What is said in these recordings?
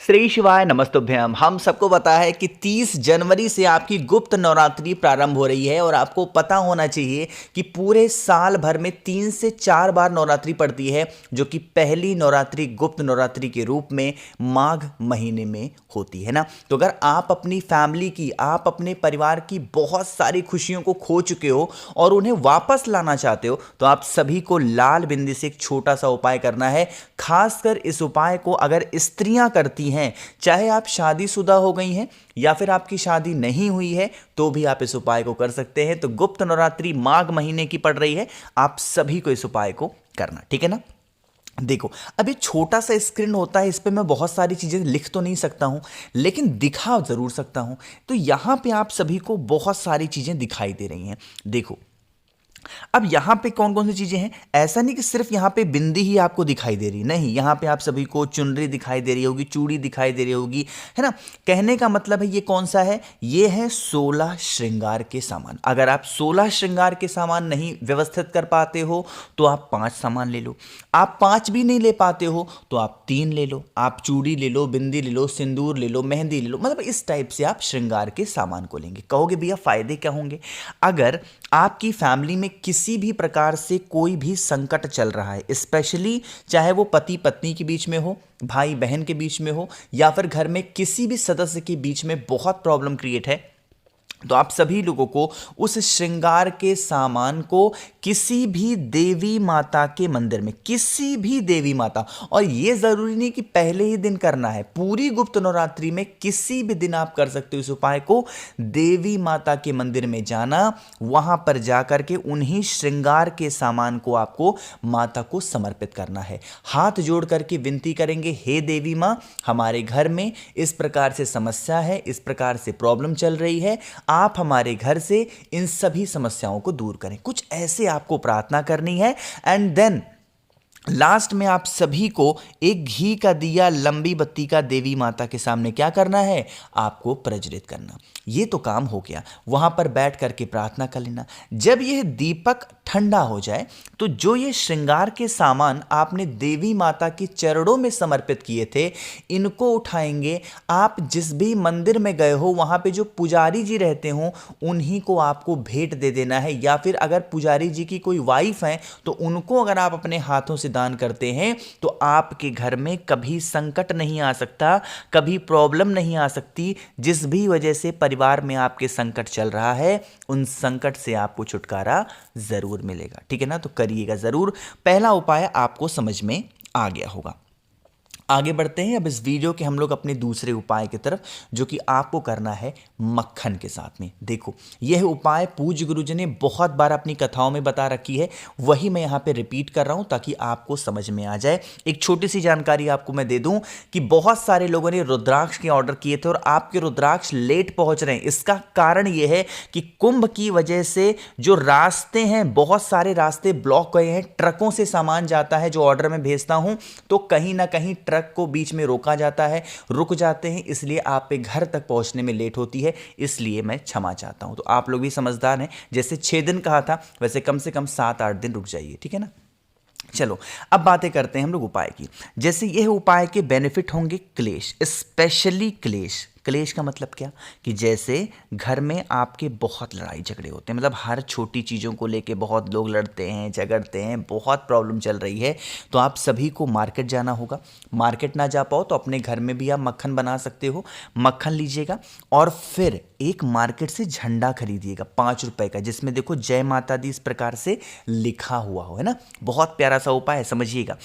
श्री शिवाय नमस्तुभ्यम। हम सबको पता है कि 30 जनवरी से आपकी गुप्त नवरात्रि प्रारंभ हो रही है और आपको पता होना चाहिए कि पूरे साल भर में 3 से 4 बार नवरात्रि पड़ती है, जो कि पहली नवरात्रि गुप्त नवरात्रि के रूप में माघ महीने में होती है ना। तो अगर आप अपनी फैमिली की, आप अपने परिवार की बहुत सारी खुशियों को खो चुके हो और उन्हें वापस लाना चाहते हो, तो आप सभी को लाल बिंदी से एक छोटा सा उपाय करना है। खासकर इस उपाय को अगर स्त्रियां करती हैं, चाहे आप शादीशुदा हो गई हैं या फिर आपकी शादी नहीं हुई है, तो भी आप इस उपाय को कर सकते हैं। तो गुप्त नवरात्रि माघ महीने की पड़ रही है, आप सभी को इस उपाय को करना, ठीक है ना। देखो, अभी छोटा सा स्क्रीन होता है, इस पे मैं बहुत सारी चीजें लिख तो नहीं सकता हूं, लेकिन दिखा जरूर सकता हूं। तो यहां पे आप सभी को बहुत सारी चीजें दिखाई दे रही हैं। देखो, अब यहां पे कौन कौन सी चीजें हैं। ऐसा नहीं कि सिर्फ यहां पे बिंदी ही आपको दिखाई दे रही, नहीं, यहां पे आप सभी को चुनरी दिखाई दे रही होगी, चूड़ी दिखाई दे रही होगी, है ना। कहने का मतलब है ये कौन सा है, ये है 16 श्रृंगार के सामान। अगर आप 16 श्रृंगार के सामान नहीं व्यवस्थित कर पाते हो तो आप 5 सामान ले लो। आप 5 भी नहीं ले पाते हो तो आप 3 ले लो। आप चूड़ी ले लो, बिंदी ले लो, सिंदूर ले लो, मेहंदी ले लो, मतलब इस टाइप से आप श्रृंगार के सामान को लेंगे। कहोगे भैया फायदे क्या होंगे। अगर आपकी फैमिली में किसी भी प्रकार से कोई भी संकट चल रहा है, स्पेशली चाहे वो पति पत्नी के बीच में हो, भाई बहन के बीच में हो, या फिर घर में किसी भी सदस्य के बीच में बहुत प्रॉब्लम क्रिएट है, तो आप सभी लोगों को उस श्रृंगार के सामान को किसी भी देवी माता के मंदिर में, किसी भी देवी माता, और यह जरूरी नहीं कि पहले ही दिन करना है, पूरी गुप्त नवरात्रि में किसी भी दिन आप कर सकते हो इस उपाय को। देवी माता के मंदिर में जाना, वहां पर जाकर के उन्हीं श्रृंगार के सामान को आपको माता को समर्पित करना है। हाथ जोड़ करके विनती करेंगे, हे देवी मां, हमारे घर में इस प्रकार से समस्या है, इस प्रकार से प्रॉब्लम चल रही है, आप हमारे घर से इन सभी समस्याओं को दूर करें। कुछ ऐसे आपको प्रार्थना करनी है। एंड देन लास्ट में आप सभी को एक घी का दिया, लंबी बत्ती का देवी माता के सामने क्या करना है, आपको प्रज्वलित करना। ये तो काम हो गया, वहां पर बैठ करके प्रार्थना कर लेना। जब यह दीपक ठंडा हो जाए तो जो ये श्रृंगार के सामान आपने देवी माता के चरणों में समर्पित किए थे, इनको उठाएंगे। आप जिस भी मंदिर में गए हो, वहां पे जो पुजारी जी रहते हो, उन्हीं को आपको भेंट दे देना है। या फिर अगर पुजारी जी की कोई वाइफ है तो उनको अगर आप अपने हाथों से दान करते हैं तो आपके घर में कभी संकट नहीं आ सकता, कभी प्रॉब्लम नहीं आ सकती। जिस भी वजह से परिवार में आपके संकट चल रहा है, उन संकट से आपको छुटकारा जरूर मिलेगा, ठीक है ना। तो करिएगा जरूर। पहला उपाय आपको समझ में आ गया होगा। आगे बढ़ते हैं अब इस वीडियो के हम लोग अपने दूसरे उपाय की तरफ, जो कि आपको करना है मक्खन के साथ में। देखो, यह उपाय पूज्य गुरु जी ने बहुत बार अपनी कथाओं में बता रखी है, वही मैं यहाँ पे रिपीट कर रहा हूँ ताकि आपको समझ में आ जाए। एक छोटी सी जानकारी आपको मैं दे दूं कि बहुत सारे लोगों ने रुद्राक्ष के ऑर्डर किए थे और आपके रुद्राक्ष लेट पहुंच रहे हैं। इसका कारण यह है कि कुंभ की वजह से जो रास्ते हैं, बहुत सारे रास्ते ब्लॉक गए हैं। ट्रकों से सामान जाता है जो ऑर्डर में भेजता हूं, तो कहीं ना कहीं ट्रक को बीच में रोका जाता है, रुक जाते हैं, इसलिए आप पे घर तक पहुंचने में लेट होती है। इसलिए मैं क्षमा चाहता हूं। तो आप लोग भी समझदार हैं, जैसे 6 दिन कहा था वैसे कम से कम 7-8 दिन रुक जाइए, ठीक है ना। चलो अब बातें करते हैं हम लोग उपाय की। जैसे यह उपाय के बेनिफिट होंगे क्लेश, स्पेशली क्लेश। क्लेश का मतलब क्या, कि जैसे घर में आपके बहुत लड़ाई झगड़े होते हैं, मतलब हर छोटी चीज़ों को लेके बहुत लोग लड़ते हैं, झगड़ते हैं, बहुत प्रॉब्लम चल रही है, तो आप सभी को मार्केट जाना होगा। मार्केट ना जा पाओ तो अपने घर में भी आप मक्खन बना सकते हो। मक्खन लीजिएगा और फिर एक मार्केट से झंडा खरीदिएगा 5 रुपए का, जिसमें देखो जय माता दी इस प्रकार से लिखा हुआ हो, है ना। बहुत प्यारा सा उपाय है, समझिएगा।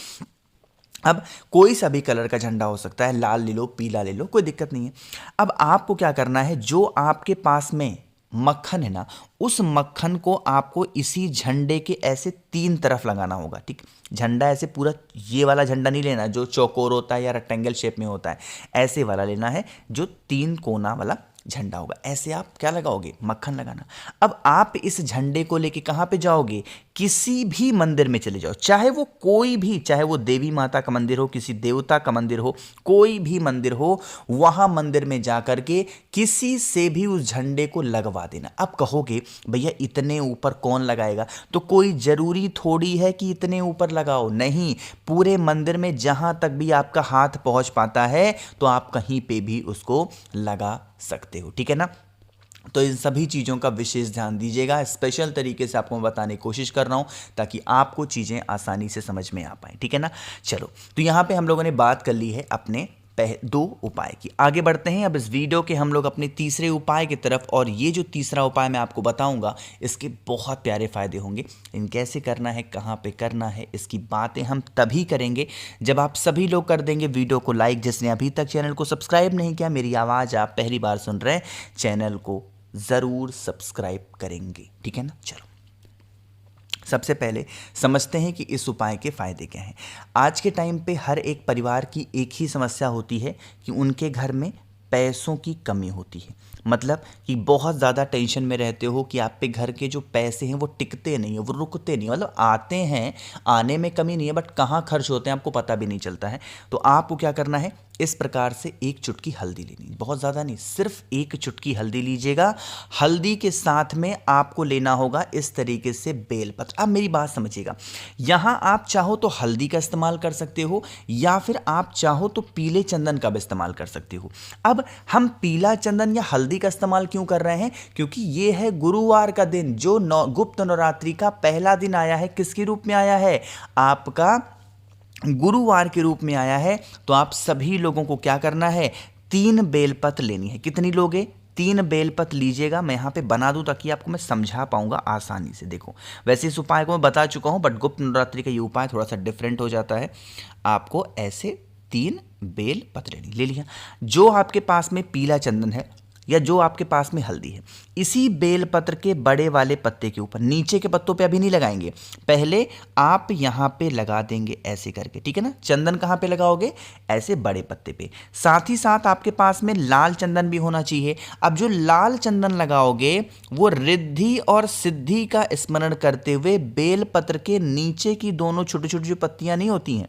अब कोई सा भी कलर का झंडा हो सकता है, लाल ले लो, पीला ले लो, कोई दिक्कत नहीं है। अब आपको क्या करना है, जो आपके पास में मक्खन है ना, उस मक्खन को आपको इसी झंडे के ऐसे 3 तरफ लगाना होगा, ठीक। झंडा ऐसे पूरा, ये वाला झंडा नहीं लेना जो चौकोर होता है या रेक्टेंगल शेप में होता है, ऐसे वाला लेना है जो 3 कोना वाला झंडा होगा। ऐसे आप क्या लगाओगे, मक्खन लगाना। अब आप इस झंडे को लेके कहां पे जाओगे, किसी भी मंदिर में चले जाओ, चाहे वो कोई भी, चाहे वो देवी माता का मंदिर हो, किसी देवता का मंदिर हो, कोई भी मंदिर हो, वहां मंदिर में जाकर के किसी से भी उस झंडे को लगवा देना। अब कहोगे भैया इतने ऊपर कौन लगाएगा, तो कोई जरूरी थोड़ी है कि इतने ऊपर लगाओ, नहीं, पूरे मंदिर में जहां तक भी आपका हाथ पहुंच पाता है तो आप कहीं पे भी उसको लगा सकते हो, ठीक है ना। तो इन सभी चीज़ों का विशेष ध्यान दीजिएगा, स्पेशल तरीके से आपको मैं बताने की कोशिश कर रहा हूं ताकि आपको चीज़ें आसानी से समझ में आ पाए, ठीक है ना। चलो, तो यहां पे हम लोगों ने बात कर ली है अपने 2 उपाय की। आगे बढ़ते हैं अब इस वीडियो के हम लोग अपने तीसरे उपाय की तरफ, और ये जो तीसरा उपाय मैं आपको बताऊंगा इसके बहुत प्यारे फायदे होंगे। इन कैसे करना है, कहां पे करना है, इसकी बातें हम तभी करेंगे जब आप सभी लोग कर देंगे वीडियो को लाइक। जिसने अभी तक चैनल को सब्सक्राइब नहीं किया, मेरी आवाज़ आप पहली बार सुन रहे हैं, चैनल को ज़रूर सब्सक्राइब करेंगे, ठीक है ना। चलो, सबसे पहले समझते हैं कि इस उपाय के फायदे क्या हैं। आज के टाइम पे हर एक परिवार की एक ही समस्या होती है कि उनके घर में पैसों की कमी होती है। मतलब कि बहुत ज़्यादा टेंशन में रहते हो कि आप पे घर के जो पैसे हैं वो टिकते नहीं है, वो रुकते नहीं, मतलब आते हैं, आने में कमी नहीं है, बट कहाँ खर्च होते हैं आपको पता भी नहीं चलता है। तो आपको क्या करना है, इस प्रकार से एक चुटकी हल्दी लेनी, बहुत ज़्यादा नहीं, सिर्फ एक चुटकी हल्दी लीजिएगा। हल्दी के साथ में आपको लेना होगा इस तरीके से बेलपत्र। अब मेरी बात समझिएगा, यहाँ आप चाहो तो हल्दी का इस्तेमाल कर सकते हो या फिर आप चाहो तो पीले चंदन का भी इस्तेमाल कर सकते हो। अब हम पीला चंदन या हल्दी का इस्तेमाल क्यों कर रहे हैं, क्योंकि ये है गुरुवार का दिन, जो गुप्त नवरात्रि का पहला दिन आया है। किसके रूप में आया है, आपका गुरुवार के रूप में आया है। तो आप सभी लोगों को क्या करना है, 3 बेलपत्र लेनी है। कितनी लोगे, 3 बेलपत्र लीजिएगा। मैं यहाँ पे बना दूं ताकि आपको मैं समझा पाऊंगा आसानी से। देखो, वैसे इस उपाय को मैं बता चुका हूं, बट गुप्त नवरात्रि का ये उपाय थोड़ा सा डिफरेंट हो जाता है। आपको ऐसे 3 बेलपत्र लेनी, ले लिया। जो आपके पास में पीला चंदन है या जो आपके पास में हल्दी है, इसी बेलपत्र के बड़े वाले पत्ते के ऊपर, नीचे के पत्तों पे अभी नहीं लगाएंगे, पहले आप यहां पे लगा देंगे ऐसे करके, ठीक है ना। चंदन कहां पे लगाओगे, ऐसे बड़े पत्ते पे। साथ ही साथ आपके पास में लाल चंदन भी होना चाहिए। अब जो लाल चंदन लगाओगे वो रिद्धि और सिद्धि का स्मरण करते हुए बेलपत्र के नीचे की दोनों छोटी छोटी जो पत्तियां नहीं होती हैं,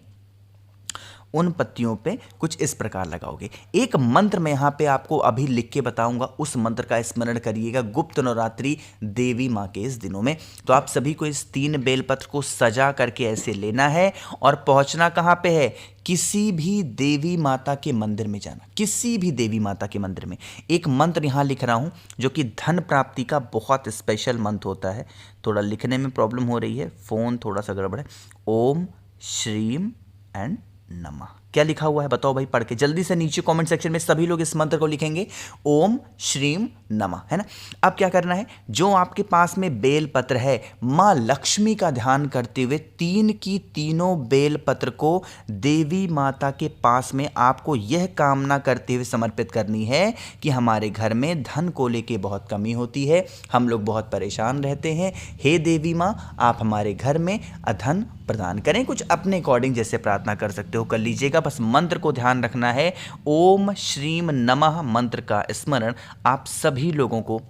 उन पत्तियों पे कुछ इस प्रकार लगाओगे। एक मंत्र मैं यहाँ पे आपको अभी लिख के बताऊंगा, उस मंत्र का स्मरण करिएगा गुप्त नवरात्रि देवी माँ के इस दिनों में। तो आप सभी को इस 3 बेलपत्र को सजा करके ऐसे लेना है और पहुंचना कहाँ पे है, किसी भी देवी माता के मंदिर में जाना, किसी भी देवी माता के मंदिर में। एक मंत्र यहाँ लिख रहा हूँ जो कि धन प्राप्ति का बहुत स्पेशल मंत्र होता है। थोड़ा लिखने में प्रॉब्लम हो रही है, फ़ोन थोड़ा सा गड़बड़ है। ओम श्रीम एंड नमः, क्या लिखा हुआ है बताओ भाई, पढ़ के जल्दी से नीचे कमेंट सेक्शन में सभी लोग इस मंत्र को लिखेंगे, ओम श्रीम नमः, है ना। अब क्या करना है, जो आपके पास में बेल पत्र है, माँ लक्ष्मी का ध्यान करते हुए 3 की तीनों बेल पत्र को देवी माता के पास में आपको यह कामना करते हुए समर्पित करनी है कि हमारे घर में धन को लेके बहुत कमी होती है, हम लोग बहुत परेशान रहते हैं, हे देवी माँ आप हमारे घर में अधन प्रदान करें। कुछ अपने अकॉर्डिंग जैसे प्रार्थना कर सकते हो कर लीजिएगा, बस मंत्र को ध्यान रखना है। ओम श्रीम नमः मंत्र का स्मरण आप सभी लोगों को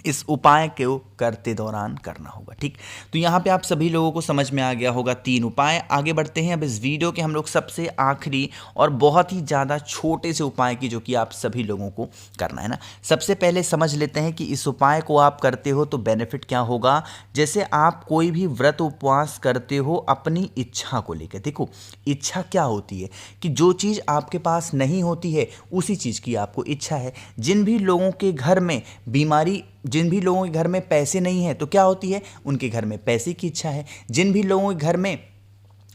इस उपाय को करते दौरान करना होगा, ठीक। तो यहाँ पे आप सभी लोगों को समझ में आ गया होगा 3 उपाय। आगे बढ़ते हैं अब इस वीडियो के हम लोग सबसे आखिरी और बहुत ही ज़्यादा छोटे से उपाय की, जो कि आप सभी लोगों को करना है ना। सबसे पहले समझ लेते हैं कि इस उपाय को आप करते हो तो बेनिफिट क्या होगा। जैसे आप कोई भी व्रत उपवास करते हो अपनी इच्छा को लेकर, देखो इच्छा क्या होती है कि जो चीज़ आपके पास नहीं होती है उसी चीज़ की आपको इच्छा है। जिन भी लोगों के घर में बीमारी, जिन भी लोगों के घर में पैसे नहीं हैं तो क्या होती है, उनके घर में पैसे की इच्छा है। जिन भी लोगों के घर में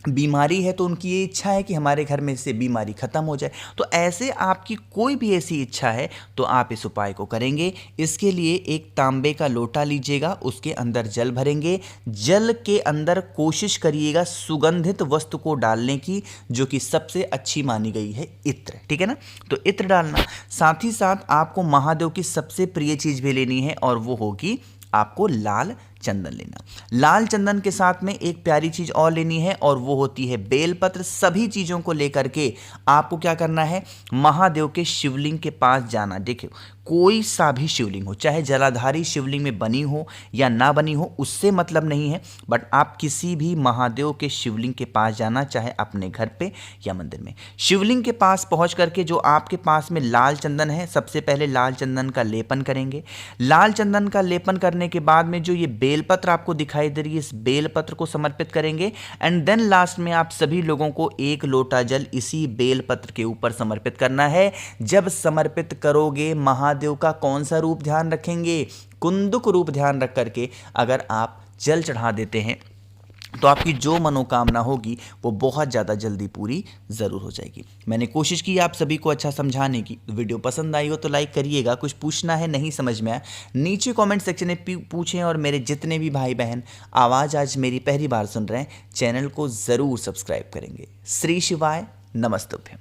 बीमारी है तो उनकी ये इच्छा है कि हमारे घर में से बीमारी खत्म हो जाए। तो ऐसे आपकी कोई भी ऐसी इच्छा है तो आप इस उपाय को करेंगे। इसके लिए एक तांबे का लोटा लीजिएगा, उसके अंदर जल भरेंगे। जल के अंदर कोशिश करिएगा सुगंधित वस्तु को डालने की, जो कि सबसे अच्छी मानी गई है इत्र, ठीक है ना। तो इत्र डालना, साथ ही साथ आपको महादेव की सबसे प्रिय चीज़ भी लेनी है और वो होगी आपको लाल चंदन लेना। लाल चंदन के साथ में एक प्यारी चीज और लेनी है और वो होती है बेलपत्र। सभी चीजों को लेकर के आपको क्या करना है, महादेव के शिवलिंग के पास जाना। देखिए कोई सा भी शिवलिंग हो, चाहे जलाधारी शिवलिंग में बनी हो या ना बनी हो, उससे मतलब नहीं है। बट आप किसी भी महादेव के शिवलिंग के पास जाना, चाहे अपने घर पे या मंदिर में, शिवलिंग के पास पहुंच करके जो आपके पास में लाल चंदन है, सबसे पहले लाल चंदन का लेपन करेंगे। लाल चंदन का लेपन करने के बाद में जो ये बेलपत्र आपको दिखाई दे रही है, इस बेलपत्र को समर्पित करेंगे। एंड देन लास्ट में आप सभी लोगों को 1 लोटा जल इसी बेलपत्र के ऊपर समर्पित करना है। जब समर्पित करोगे, महादेव का कौन सा रूप ध्यान रखेंगे? कुंदुक रूप ध्यान रख करके अगर आप जल चढ़ा देते हैं तो आपकी जो मनोकामना होगी वो बहुत ज़्यादा जल्दी पूरी ज़रूर हो जाएगी। मैंने कोशिश की आप सभी को अच्छा समझाने की। वीडियो पसंद आई हो तो लाइक करिएगा। कुछ पूछना है, नहीं समझ में आया, नीचे कमेंट सेक्शन में पूछें। और मेरे जितने भी भाई बहन आवाज़ आज मेरी पहली बार सुन रहे हैं, चैनल को ज़रूर सब्सक्राइब करेंगे। श्री शिवाय, नमस्तुभ्यम।